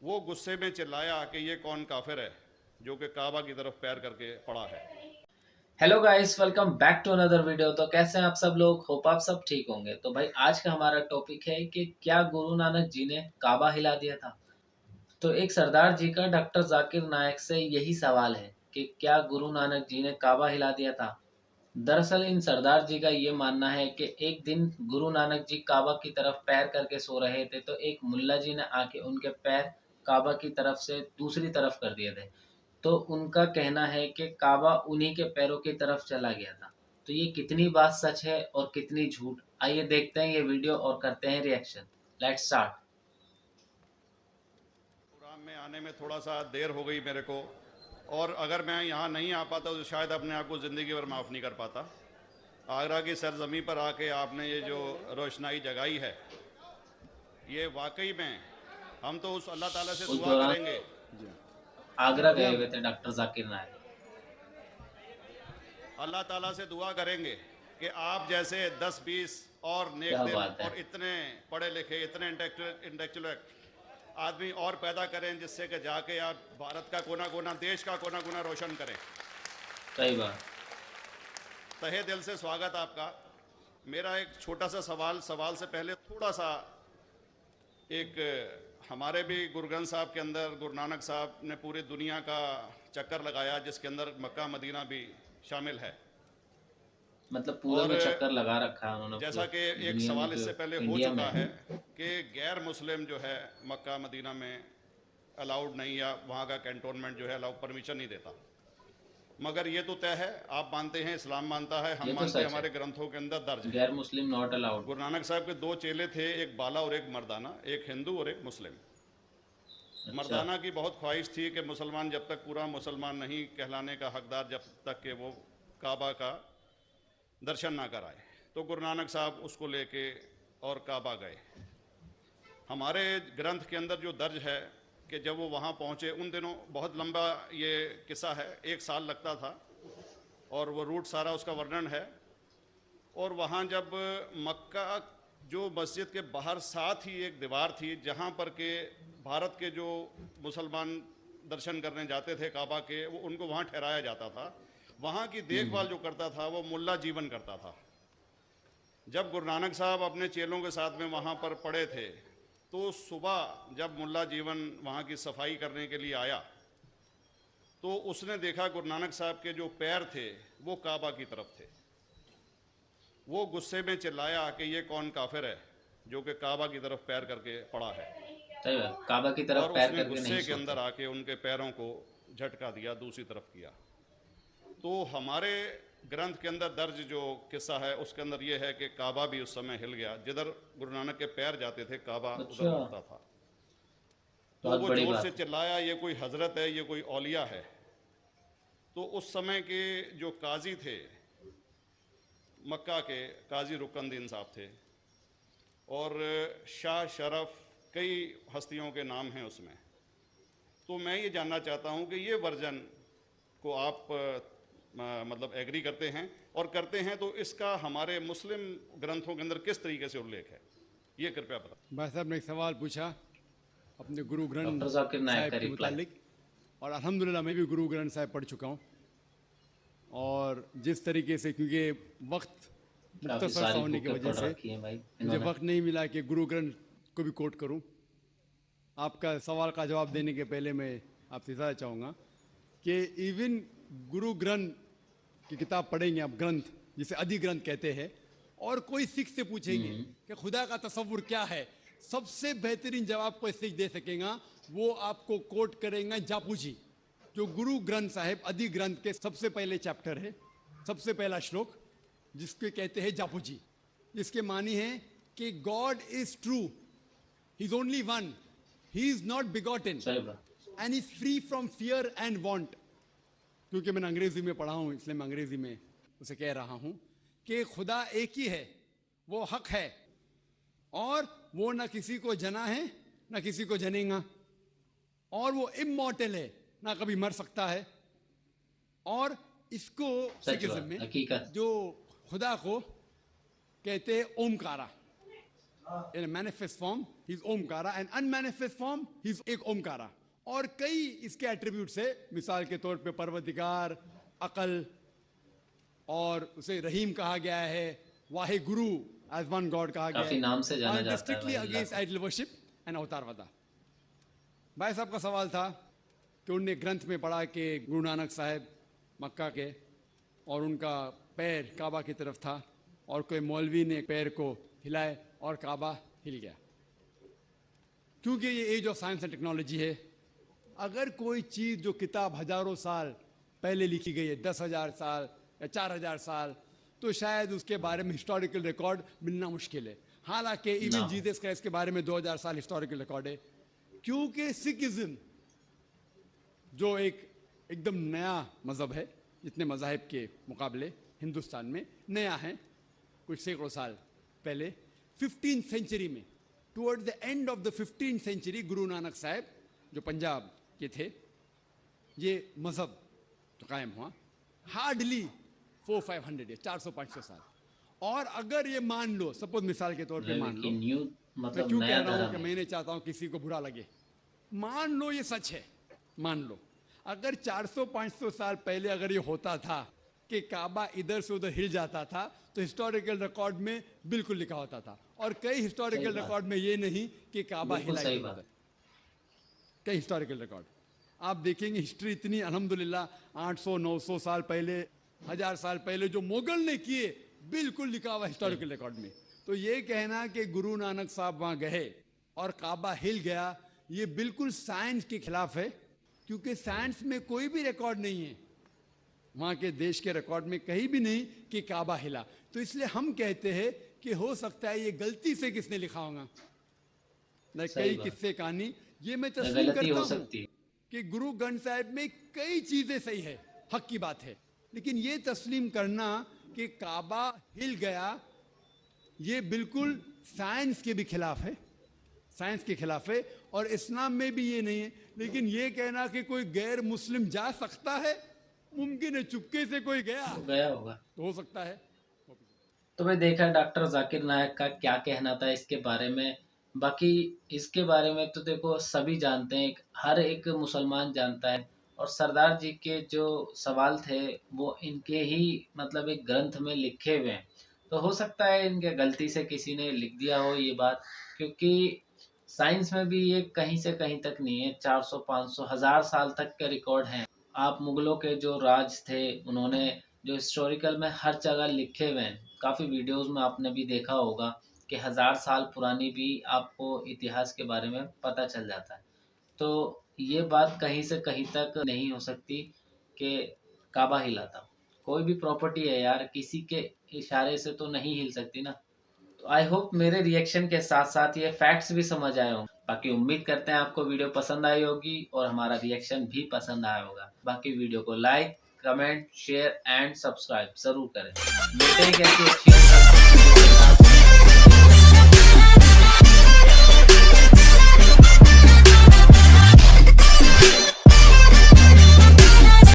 वो गुस्से में चिल्लाया कि ये कौन काफिर है जो कि काबा की तरफ पैर करके पड़ा है। Hello guys, welcome back to another video. तो कैसे हैं आप सब लोग? होप आप सब ठीक होंगे। तो भाई आज का हमारा टॉपिक है कि क्या गुरु नानक जी ने काबा हिला दिया था। तो एक सरदार जी का डॉक्टर जाकिर नायक से यही सवाल है कि क्या गुरु नानक जी ने काबा हिला दिया था। दरअसल इन सरदार जी का ये मानना है कि एक दिन गुरु नानक जी काबा की तरफ पैर करके सो रहे थे, तो एक मुल्ला जी ने आके उनके पैर काबा की तरफ से दूसरी तरफ कर दिए थे। तो उनका कहना है कि काबा उन्हीं के पैरों की तरफ चला गया था। तो ये कितनी बात सच है और कितनी झूठ, आइए देखते हैं ये वीडियो और करते हैं रिएक्शन। Let's start. प्रोग्राम में आने में थोड़ा सा देर हो गई मेरे को, और अगर मैं यहाँ नहीं आ पाता तो शायद अपने आप को ज़िंदगी भर माफ़ नहीं कर पाता। आगरा की सरजमी पर आके आपने ये जो रोशनाई जगाई है, ये वाकई में हम तो उस अल्लाह ताला से उस दुआ दौरान करेंगे। आगरा जी गए हाँ, हुए थे डॉक्टर जाकिर नायक। अल्लाह ताला से दुआ करेंगे कि आप जैसे 10-20 और नेक क्या दिल बात है। और इतने पढ़े लिखे, इतने इंटेलेक्चुअल आदमी और पैदा करें, जिससे कि जाके आप भारत का कोना कोना, देश का कोना कोना रोशन करें। सही बात। तहे दिल से स्वागत आपका। मेरा एक छोटा सा सवाल से पहले थोड़ा सा एक, हमारे भी गुरु ग्रंथ साहब के अंदर गुरु नानक साहब ने पूरी दुनिया का चक्कर लगाया, जिसके अंदर मक्का मदीना भी शामिल है। मतलब पूरे और में चक्कर लगा रखा है उन्होंने जैसा पूरे कि एक दुनिया में, सवाल जो इससे पहले हो इंडिया चुका है में। कि गैर मुस्लिम जो है मक्का मदीना में अलाउड नहीं, या वहाँ का कैंटोनमेंट जो है अलाउ परमिशन नहीं देता। मगर ये तो तय है, आप मानते हैं, इस्लाम मानता है, हम ये तो मानते हैं, सच है। हमारे ग्रंथों के अंदर दर्ज है। गैर मुस्लिम नॉट अलाउड। गुरु नानक साहब के दो चेले थे, एक बाला और एक मर्दाना, एक हिंदू और एक मुस्लिम। अच्छा। मर्दाना की बहुत ख्वाहिश थी कि मुसलमान जब तक पूरा मुसलमान नहीं कहलाने का हकदार, जब तक कि वो काबा का दर्शन ना कराए, तो गुरु नानक साहब उसको लेके और काबा गए। हमारे ग्रंथ के अंदर जो दर्ज है कि जब वो वहाँ पहुँचे, उन दिनों बहुत लंबा ये किस्सा है, 1 साल लगता था, और वो रूट सारा उसका वर्णन है। और वहाँ जब मक्का, जो मस्जिद के बाहर साथ ही एक दीवार थी जहाँ पर के भारत के जो मुसलमान दर्शन करने जाते थे काबा के, वो उनको वहाँ ठहराया जाता था। वहाँ की देखभाल जो करता था वो मुल्ला जीवन करता था। जब गुरु नानक साहब अपने चेलों के साथ में वहाँ पर पड़े थे, तो सुबह जब मुल्ला जीवन वहाँ की सफाई करने के लिए आया, तो उसने देखा गुरु नानक साहब के जो पैर थे वो काबा की तरफ थे। वो गुस्से में चिल्लाया कि ये कौन काफिर है जो कि काबा की तरफ पैर करके पड़ा है। सही बात, काबा की तरफ और पैर उसने करके नहीं गुस्से के अंदर सोते। आके उनके पैरों को झटका दिया, दूसरी तरफ किया। तो हमारे ग्रंथ के अंदर दर्ज जो किस्सा है उसके अंदर ये है कि काबा भी उस समय हिल गया, जिधर गुरु नानक के पैर जाते थे काबा उधर अच्छा। मुड़ता था। तो बहुत वो बड़ी जोर से बात है। चिल्लाया, ये कोई हजरत है, ये कोई औलिया है। तो उस समय के जो काजी थे, मक्का के काजी रुकनदीन साहब थे, और शाह शरफ, कई हस्तियों के नाम हैं उसमें। तो मैं ये जानना चाहता हूँ कि ये वर्जन को आप मतलब एग्री करते हैं, और करते हैं तो इसका हमारे मुस्लिम ग्रंथों के अंदर किस तरीके से उल्लेख है, ये कृपया बताएं। भाई साहब ने एक सवाल पूछा अपने गुरु ग्रंथ डॉक्टर जाकिर नायक साहिब का के रिप्लाई। मुतालिक, और अल्हम्दुलिल्लाह मैं भी गुरु ग्रंथ साहिब पढ़ चुका हूँ। और जिस तरीके से, क्योंकि वक्त काफी मुख्तसर सा सारी होने की बुकें वजह पढ़ से रखी हैं भाई मुझे इन्होंने। वक्त नहीं मिला कि गुरु ग्रंथ को भी कोट करूँ। आपका सवाल का जवाब देने के पहले मैं आपसे ज़्यादा चाहूँगा कि इवन गुरु ग्रंथ की किताब पढ़ेंगे आप, ग्रंथ जिसे आदि ग्रंथ कहते हैं, और कोई सिख से पूछेंगे कि खुदा का तसव्वुर क्या है, सबसे बेहतरीन जवाब कोई सिख दे सकेगा वो आपको कोट करेंगे जापू जी, जो गुरु ग्रंथ साहिब आदि ग्रंथ के सबसे पहले चैप्टर है, सबसे पहला श्लोक, जिसके कहते हैं जापू जी, जिसके मानी है कि God is true, he is only one, he is not begotten सही बात। And is free from fear and want. क्योंकि मैंने अंग्रेजी में पढ़ा हूँ इसलिए मैं अंग्रेजी में उसे कह रहा हूँ कि खुदा एक ही है, वो हक है, और वो ना किसी को जना है ना किसी को जनेगा, और वो इमॉर्टल है, ना कभी मर सकता है। और इसको सच सिखिज्म बात, में हकीकत। जो खुदा को कहते हैं Omkara, In a manifest form, he's Omkara, and unmanifest form, he's एक Omkara. और कई इसके एट्रीब्यूट्स है, मिसाल के तौर पे परवरदिगार, अकल, और उसे रहीम कहा गया है, Wahe Guru as one God कहा गया काफी है, नाम से जाना and जाता है strictly भाई against idol worship and अवतारवादा। भाई साहब का सवाल था कि उनने ग्रंथ में पढ़ा कि गुरु नानक साहब मक्का के और उनका पैर काबा की तरफ था और कोई मौलवी ने पैर को हिलाए और काबा हिल गया। क्योंकि ये age of science and technology है, अगर कोई चीज़ जो किताब हजारों साल पहले लिखी गई है, 10,000 साल या 4,000 साल, तो शायद उसके बारे में हिस्टोरिकल रिकॉर्ड मिलना मुश्किल है। हालांकि इवन जीसस क्राइस्ट के बारे में 2000 साल हिस्टोरिकल रिकॉर्ड है, क्योंकि सिखिज्म जो एकदम नया मज़हब है, जितने मज़ाहिब के मुकाबले हिंदुस्तान में नया है, कुछ सैकड़ों साल पहले 15th सेंचुरी में, toward the end of the 15th century, Guru Nanak साहब जो पंजाब के थे, ये मज़हब तो कायम हुआ हार्डली 400-500 ईयर, 400-500 साल। और अगर ये मान लो, सपोज मिसाल के तौर पे मान लो, मैं क्यों कह रहा हूँ कि मैं नहीं चाहता हूँ किसी को बुरा लगे, मान लो ये सच है, मान लो अगर 400-500 साल पहले अगर ये होता था कि काबा इधर से उधर हिल जाता था, तो हिस्टोरिकल रिकॉर्ड में बिल्कुल लिखा होता था। और कई हिस्टोरिकल रिकॉर्ड में ये नहीं कि काबा हिला ही होता, कई हिस्टोरिकल रिकॉर्ड आप देखेंगे। हिस्ट्री इतनी अल्हम्दुलिल्लाह 800-900 साल पहले, 1000 साल पहले जो मुगल ने किए, बिल्कुल लिखा हुआ हिस्टोरिकल रिकॉर्ड में। तो ये कहना कि गुरु नानक साहब वहाँ गए और काबा हिल गया, ये बिल्कुल साइंस के खिलाफ है, क्योंकि साइंस में कोई भी रिकॉर्ड नहीं है, वहाँ के देश के रिकॉर्ड में कहीं भी नहीं कि काबा हिला। तो इसलिए हम कहते हैं कि हो सकता है ये गलती से किसने लिखा होगा, कई किस्से कहानी, ये मैं तस्लीम करता हूँ कि गुरु ग्रंथ साहिब में कई चीजें सही है, हक की बात है, लेकिन ये तस्लीम करना कि काबा हिल गया, ये बिल्कुल साइंस के भी खिलाफ है, साइंस के खिलाफ है, और इस्लाम में भी ये नहीं है। लेकिन ये कहना कि कोई गैर मुस्लिम जा सकता है, मुमकिन है, चुपके से कोई गया होगा तो हो सकता है। तो भाई देखा डॉक्टर जाकिर नायक का क्या कहना था इसके बारे में। बाकी इसके बारे में तो देखो सभी जानते हैं, हर एक मुसलमान जानता है, और सरदार जी के जो सवाल थे वो इनके ही मतलब एक ग्रंथ में लिखे हुए हैं। तो हो सकता है इनके गलती से किसी ने लिख दिया हो ये बात, क्योंकि साइंस में भी ये कहीं से कहीं तक नहीं है, 400, 500, 1000 साल तक के रिकॉर्ड हैं। आप मुगलों के जो राज थे, उन्होंने जो हिस्टोरिकल में हर जगह लिखे हुए हैं, काफ़ी वीडियोस में आपने भी देखा होगा कि 1000 साल पुरानी भी आपको इतिहास के बारे में पता चल जाता है। तो ये बात कहीं से कहीं तक नहीं हो सकती कि काबा हिला था। कोई भी प्रॉपर्टी है यार, किसी के इशारे से तो नहीं हिल सकती ना। तो आई होप मेरे रिएक्शन के साथ साथ ये फैक्ट्स भी समझ आए होंगे। बाकी उम्मीद करते हैं आपको वीडियो पसंद आई होगी और हमारा रिएक्शन भी पसंद आया होगा। बाकी वीडियो को like, comment, share and subscribe जरूर करें। मिलते हैं कैसी अच्छी